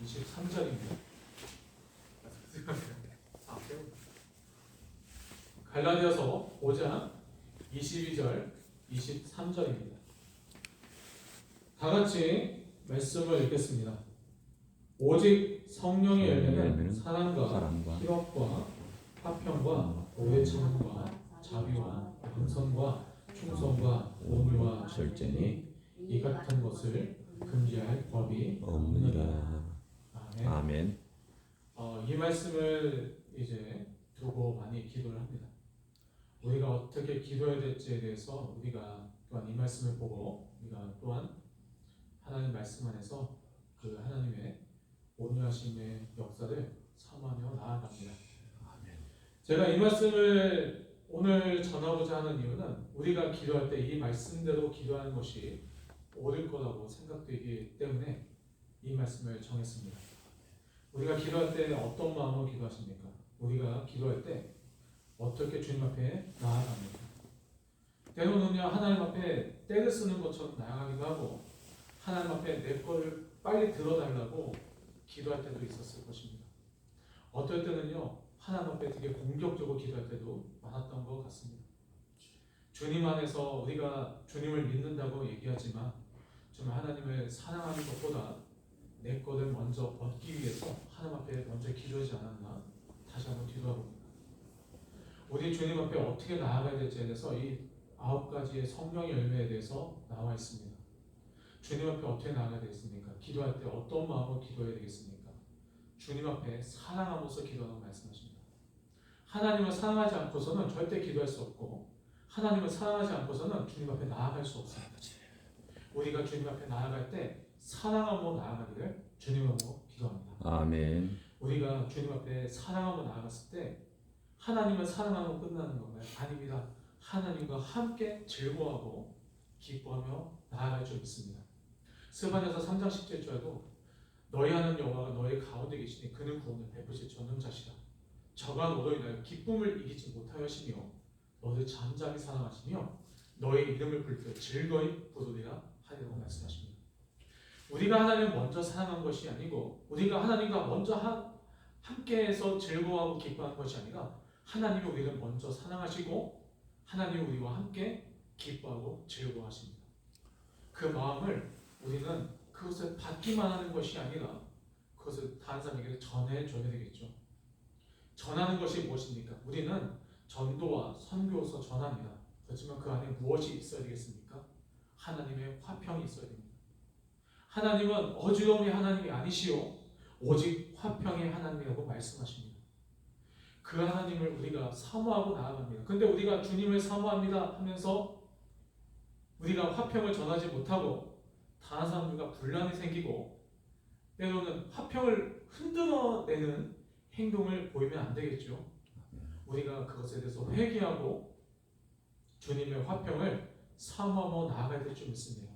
23절입니다. 갈라디아서 5장 22절 23절입니다. 다 같이 말씀을 읽겠습니다. 오직 성령의 열매는 사랑과 희락과 화평과 오래 참음과 자비와 양선과 충성과 온유와 절제니 이 같은 것을 금지할 법이 없느니라. 아멘. 이 말씀을 이제 두고 많이 기도를 합니다. 우리가 어떻게 기도해야 될지에 대해서 우리가 또한 이 말씀을 보고 우리가 또한 하나님 말씀 안에서 그 하나님의 온유하심의 역사를 사모하며 나아갑니다. 아멘. 제가 이 말씀을 오늘 전하고자 하는 이유는 우리가 기도할 때 이 말씀대로 기도하는 것이 옳을 거라고 생각되기 때문에 이 말씀을 정했습니다. 우리가 기도할 때 어떤 마음으로 기도하십니까? 우리가 기도할 때 어떻게 주님 앞에 나아갑니까? 때로는요 하나님 앞에 때를 쓰는 것처럼 나아가기도 하고 하나님 앞에 내 거를 빨리 들어달라고 기도할 때도 있었을 것입니다. 어떨 때는요 하나님 앞에 되게 공격적으로 기도할 때도 많았던 것 같습니다. 주님 안에서 우리가 주님을 믿는다고 얘기하지만 정말 하나님을 사랑하는 것보다 내 거를 먼저 얻기 위해서 하나님 앞에 먼저 기도하지 않았나 다시 한번 기도해봅니다. 우리 주님 앞에 어떻게 나아가야 될지에 대해서 이 9가지의 성령의 열매에 대해서 나와 있습니다. 주님 앞에 어떻게 나아가야 되겠습니까? 기도할 때 어떤 마음으로 기도해야 되겠습니까? 주님 앞에 사랑함으로써 기도하는 말씀하십니다. 하나님을 사랑하지 않고서는 절대 기도할 수 없고 하나님을 사랑하지 않고서는 주님 앞에 나아갈 수 없습니다. 우리가 주님 앞에 나아갈 때 사랑함으로 나아가기를 주님으로 기도합니다. 아멘. 우리가 주님 앞에 사랑함으로 나아갔을 때 하나님을 사랑하면 끝나는 건가요? 아닙니다. 하나님과 함께 즐거워하고 기뻐하며 나아갈 줄 믿습니다. 스바냐서 3장 17절도 너희 하는 여호와가 너희 가운데 계시니 그는 구원을 베푸실 전능자시라. 저가 너로 인하여 기쁨을 이기지 못하였으며 너를 잠잠히 사랑하시며 너의 이름을 부를 때 즐거이 부르리라 하리라고 말씀하십니다. 우리가 하나님을 먼저 사랑한 것이 아니고 우리가 하나님과 먼저 함께해서 즐거워하고 기뻐하는 것이 아니라 하나님이 우리를 먼저 사랑하시고 하나님이 우리와 함께 기뻐하고 즐거워하십니다. 그 마음을 우리는 그것을 받기만 하는 것이 아니라 그것을 다른 사람에게 전해줘야 되겠죠. 전하는 것이 무엇입니까? 우리는 전도와 선교로서 전합니다. 그렇지만 그 안에 무엇이 있어야 되겠습니까? 하나님의 화평이 있어야 됩니다. 하나님은 어지러움의 하나님이 아니시오 오직 화평의 하나님이라고 말씀하십니다. 그 하나님을 우리가 사모하고 나아갑니다. 근데 우리가 주님을 사모합니다 하면서 우리가 화평을 전하지 못하고 다른 사람들과 분란이 생기고 때로는 화평을 흔들어내는 행동을 보이면 안 되겠죠. 우리가 그것에 대해서 회개하고 주님의 화평을 사모하며 나아가야 될 줄 믿습니다.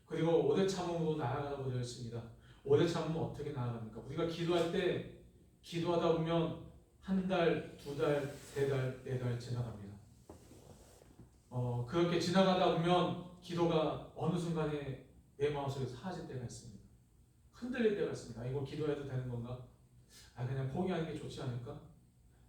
그리고 오래 참음으로 나아가라고 되어 있습니다. 오래 참음은 어떻게 나아갑니까? 우리가 기도할 때 기도하다 보면 한 달, 두 달, 세 달, 네 달 지나갑니다. 그렇게 지나가다 보면 기도가 어느 순간에 내 마음속에 사라질 때가 있습니다. 흔들릴 때가 있습니다. 이거 기도해도 되는 건가? 그냥 포기하는 게 좋지 않을까?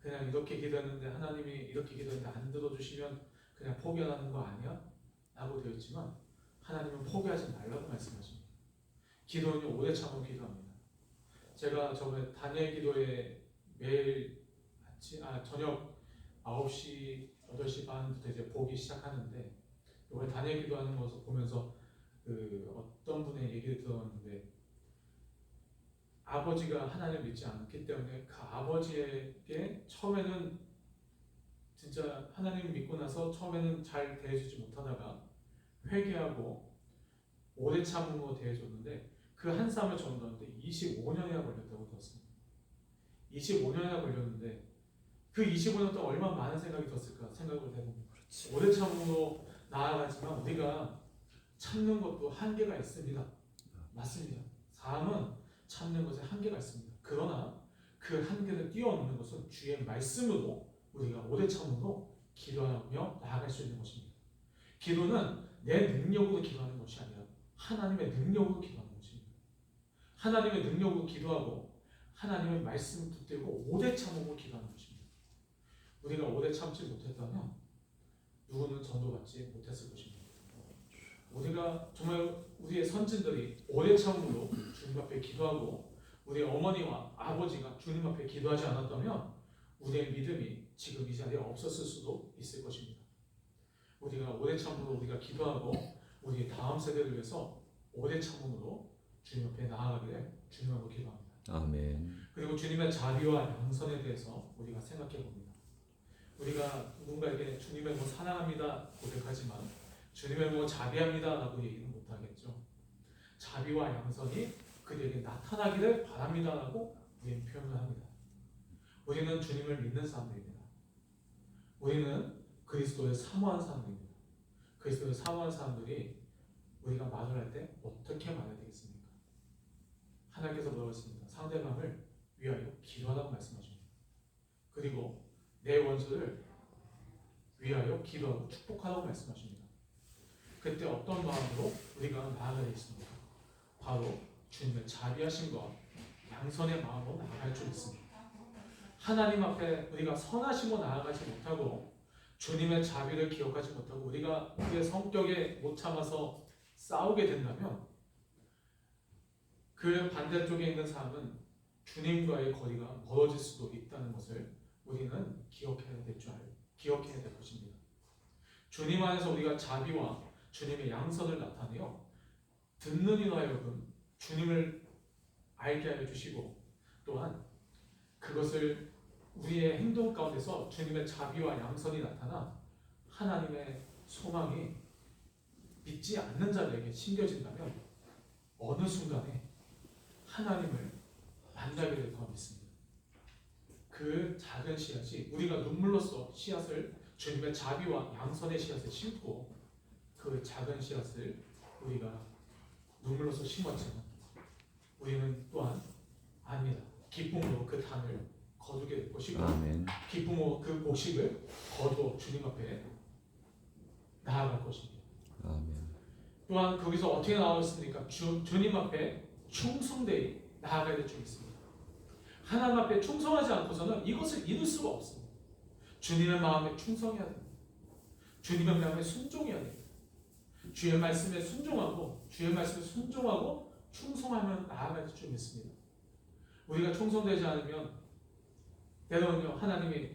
그냥 이렇게 기도했는데 하나님이 이렇게 기도했는데 안 들어주시면 그냥 포기하는 거 아니야? 라고 되어 있지만 하나님은 포기하지 말라고 말씀하십니다. 기도는 오래 참고 기도합니다. 제가 저번에 다니엘 기도에 매일 저녁 9시, 8시 반부터 이제 보기 시작하는데 이번에 다니엘 기도하는 것을 보면서 어떤 분의 얘기를 들었는데 아버지가 하나님을 믿지 않기 때문에 그 아버지에게 처음에는 진짜 하나님을 믿고 나서 처음에는 잘 대해주지 못하다가 회개하고 오래 참음으로 대해줬는데 그 한 싸움을 전도하는데 25년이나 걸렸다고 들었습니다. 25년이나 걸렸는데 그 25년 동안 얼마나 많은 생각이 들었을까 생각을 해봅니다. 오래 참음으로 나아가지만 우리가 참는 것도 한계가 있습니다. 맞습니다. 삶은 참는 것에 한계가 있습니다. 그러나 그 한계를 뛰어넘는 것은 주의 말씀으로 우리가 오래 참음으로 기도하며 나아갈 수 있는 것입니다. 기도는 내 능력으로 기도하는 것이 아니라 하나님의 능력으로 기도하는 것입니다. 하나님의 능력으로 기도하고 하나님의 말씀을 붙들고 오래 참고 기도하는 것입니다. 우리가 오래 참지 못했다면 누구는 전도받지 못했을 것입니다. 우리가 정말 우리의 선진들이 오래 참음으로 주님 앞에 기도하고 우리의 어머니와 아버지가 주님 앞에 기도하지 않았다면 우리의 믿음이 지금 이 자리에 없었을 수도 있을 것입니다. 우리가 오래 참음으로 우리가 기도하고 우리의 다음 세대를 위해서 오래 참음으로 주님 앞에 나아가기를 주님으로 기도합니다. 아멘. 그리고 주님의 자비와 양선에 대해서 우리가 생각해 봅니다. 우리가 누군가에게 주님의 뭐 사랑합니다 고백하지만 주님의 뭐 자비합니다 라고 얘기는 못하겠죠. 자비와 양선이 그들에게 나타나기를 바랍니다 라고 우리는 표현을 합니다. 우리는 주님을 믿는 사람들입니다. 우리는 그리스도를 사모하는 사람들입니다. 그리스도를 사모하는 사람들이 우리가 말을 할 때 어떻게 말해야 되겠습니까? 하나님께서 뭐라고 했습니까? 상대방을 위하여 기도하라고 말씀하십니다. 그리고 내 원수를 위하여 기도하고 축복하라고 말씀하십니다. 그때 어떤 마음으로 우리가 나아가야 되겠습니까? 바로 주님의 자비하심과 양선의 마음으로 나아갈 줄 믿습니다. 하나님 앞에 우리가 선하심으로 나아가지 못하고 주님의 자비를 기억하지 못하고 우리가 우리의 성격에 못 참아서 싸우게 된다면 그 반대쪽에 있는 사람은 주님과의 거리가 멀어질 수도 있다는 것을 우리는 기억해야 될 것입니다. 주님 안에서 우리가 자비와 주님의 양선을 나타내어 듣는 이로 하여금 주님을 알게 하여 주시고 또한 그것을 우리의 행동 가운데서 주님의 자비와 양선이 나타나 하나님의 소망이 믿지 않는 자들에게 심겨진다면 어느 순간에 하나님을 만나게 될 것 믿습니다. 그 작은 씨앗이 우리가 눈물로써 씨앗을 주님의 자비와 양선의 씨앗을 심고 그 작은 씨앗을 우리가 눈물로써 심었지만 우리는 또한 아닙니다. 기쁨으로 그 단을 거두게 될 것이고 아멘. 기쁨으로 그 곡식을 거두어 주님 앞에 나아갈 것입니다. 아멘. 또한 거기서 어떻게 나아갔습니까? 주님 앞에 충성되이 나아가야 될 줄 믿습니다. 하나님 앞에 충성하지 않고서는 이것을 이룰 수가 없습니다. 주님의 마음에 충성해야 됩니다. 주님의 마음에 순종해야 됩니다. 주의 말씀에 순종하고 충성하면 나아가야 될 줄 믿습니다. 우리가 충성되지 않으면 때로는요 하나님이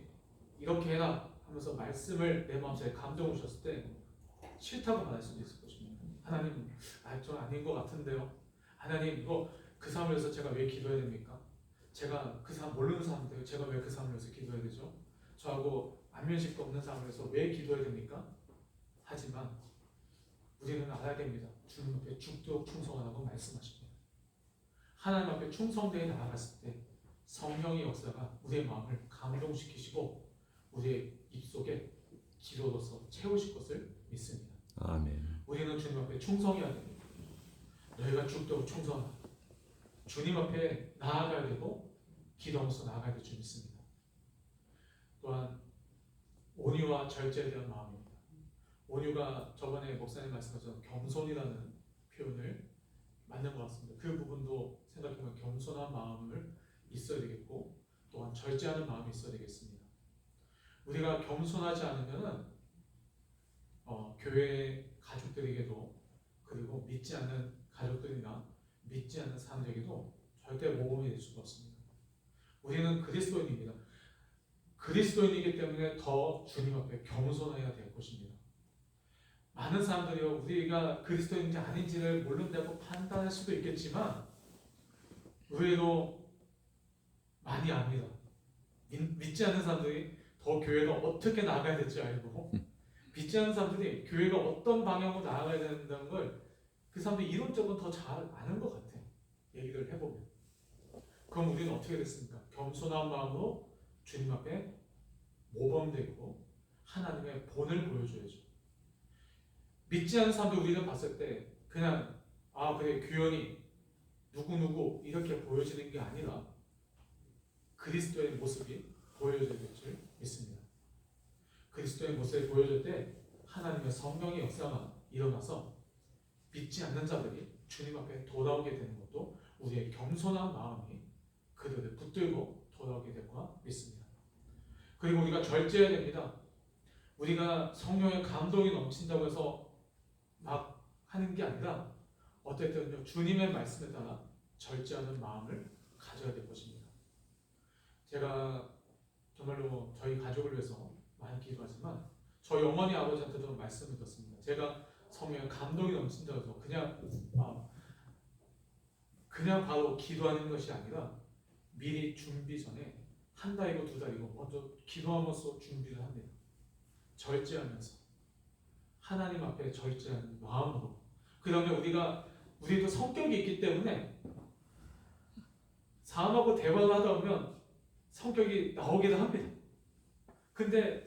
이렇게 해라 하면서 말씀을 내 마음속에 감동 주셨을 때 싫다고 말할 수도 있을 것입니다. 하나님, 저 아닌 것 같은데요. 하나님, 이거 그 사람을 위해서 제가 왜 기도해야 됩니까? 제가 그 사람 모르는 사람인데요. 제가 왜 그 사람을 위해서 기도해야 되죠? 저하고 안면식도 없는 사람을 위해서 왜 기도해야 됩니까? 하지만 우리는 알아야 됩니다. 주님 앞에 죽도록 충성하라고 말씀하십니다. 하나님 앞에 충성되게 나아갔을 때 성령의 역사가 우리의 마음을 감동시키시고 우리의 입속에 기도로서 채우실 것을 믿습니다. 아멘. 우리는 주님 앞에 충성해야 됩니다. 너희가 죽도록 충성하라. 주님 앞에 나아가야 되고 기도하면서 나아가야 될 줄 믿습니다. 또한 온유와 절제에 대한 마음입니다. 온유가 저번에 목사님 말씀하신 겸손이라는 표현을 맞는 것 같습니다. 그 부분도 생각해보면 겸손한 마음을 있어야 되겠고 또한 절제하는 마음이 있어야 되겠습니다. 우리가 겸손하지 않으면은 교회 가족들에게도 그리고 믿지 않는 가족들이나 믿지 않는 사람들에게도 절대 모범이 될 수가 없습니다. 우리는 그리스도인입니다. 그리스도인이기 때문에 더 주님 앞에 겸손해야 될 것입니다. 많은 사람들이요 우리가 그리스도인인지 아닌지를 모른다고 판단할 수도 있겠지만 의외로 많이 압니다. 믿지 않는 사람들이 더 교회가 어떻게 나가야 될지 알고 믿지 않는 사람들이 교회가 어떤 방향으로 나아가야 된다는 걸 그 사람들이 이론적으로 더 잘 아는 것 같아요. 얘기를 해보면. 그럼 우리는 어떻게 됐습니까? 겸손한 마음으로 주님 앞에 모범되고 하나님의 본을 보여줘야죠. 믿지 않는 사람들 우리가 봤을 때 그냥 그래 규현이 누구누구 이렇게 보여지는 게 아니라 그리스도의 모습이 보여져야 될 줄 믿습니다. 그리스도의 모습을 보여줄 때 하나님의 성령의 역사가 일어나서 믿지 않는 자들이 주님 앞에 돌아오게 되는 것도 우리의 겸손한 마음이 그들을 붙들고 돌아오게 될 거라 믿습니다. 그리고 우리가 절제해야 됩니다. 우리가 성령의 감동이 넘친다고 해서 막 하는 게 아니라 어쨌든 주님의 말씀에 따라 절제하는 마음을 가져야 될 것입니다. 제가 정말로 저희 가족을 위해서 많이 기도하지만 저희 어머니 아버지한테도 말씀을 드렸습니다. 제가 성령의 감동이 넘친다고 해서 그냥 바로 기도하는 것이 아니라 미리 준비 전에 한 달이고 두 달이고 먼저 기도하면서 준비를 합니다. 절제하면서 하나님 앞에 절제하는 마음으로. 그 다음에 우리도 성격이 있기 때문에 사람하고 대화를 하다 보면 성격이 나오기도 합니다. 근데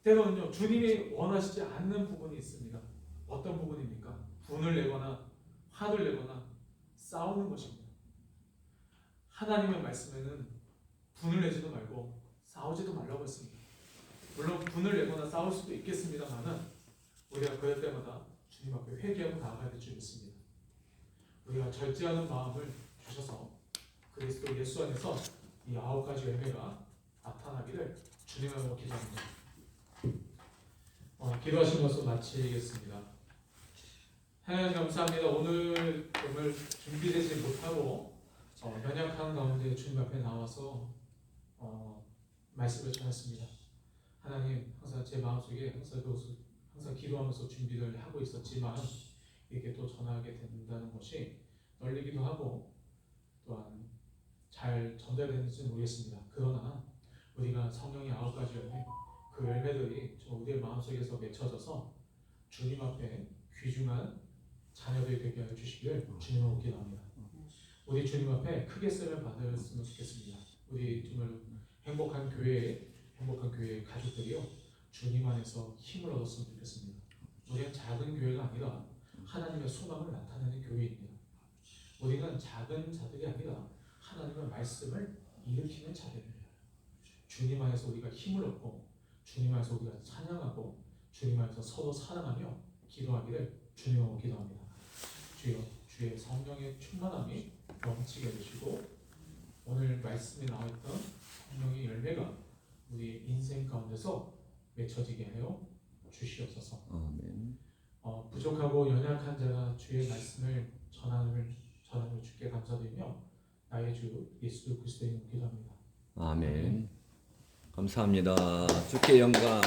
때로는요, 주님이 원하시지 않는 부분이 있습니다. 어떤 부분입니까? 분을 내거나 화를 내거나 싸우는 것입니다. 하나님의 말씀에는 분을 내지도 말고 싸우지도 말라고 했습니다. 물론 분을 내거나 싸울 수도 있겠습니다만은 우리가 그럴 때마다 주님 앞에 회개하고 나아가야 될 줄 믿습니다. 우리가 절제하는 마음을 주셔서 그리스도 예수 안에서 이 9가지 열매가 나타나기를 주님으로 기도합니다. 기도하신 것으로 마치겠습니다. 하나님 감사합니다. 오늘 정말 준비되지 못하고 연약한 가운데 주님 앞에 나와서 말씀을 전했습니다. 하나님, 항상 제 마음속에 항상 기도하면서 준비를 하고 있었지만 이렇게 또 전하게 된다는 것이 떨리기도 하고 또한 잘 전달되는지는 모르겠습니다. 그러나 우리가 성령의 9가지 열매, 그 열매들이 우리의 마음속에서 맺혀져서 주님 앞에 귀중한 자녀들이 되게 하여 주시기를 주님으로 기도합니다. 우리 주님 앞에 크게 쓰임을 받았으면 좋겠습니다. 우리 정말 행복한 교회 가족들이요, 주님 안에서 힘을 얻었으면 좋겠습니다. 우리는 작은 교회가 아니라 하나님의 소망을 나타내는 교회입니다. 우리는 작은 자들이 아니라 하나님의 말씀을 일으키는 자들입니다. 주님 안에서 우리가 힘을 얻고 주님 안에서 우리가 찬양하고 주님 안에서 서로 사랑하며 기도하기를 주님으로 기도합니다. 주여, 주의 성령의 충만함이 넘치게 해주시고 오늘 말씀에 나와있던 성령의 열매가 우리 인생 가운데서 맺혀지게 하여 주시옵소서. 아멘. 부족하고 연약한 자가 주의 말씀을 전함을 주께 감사드리며 나의 주 예수 그리스도의 이름으로 기도합니다. 아멘. 감사합니다. 주께 영광.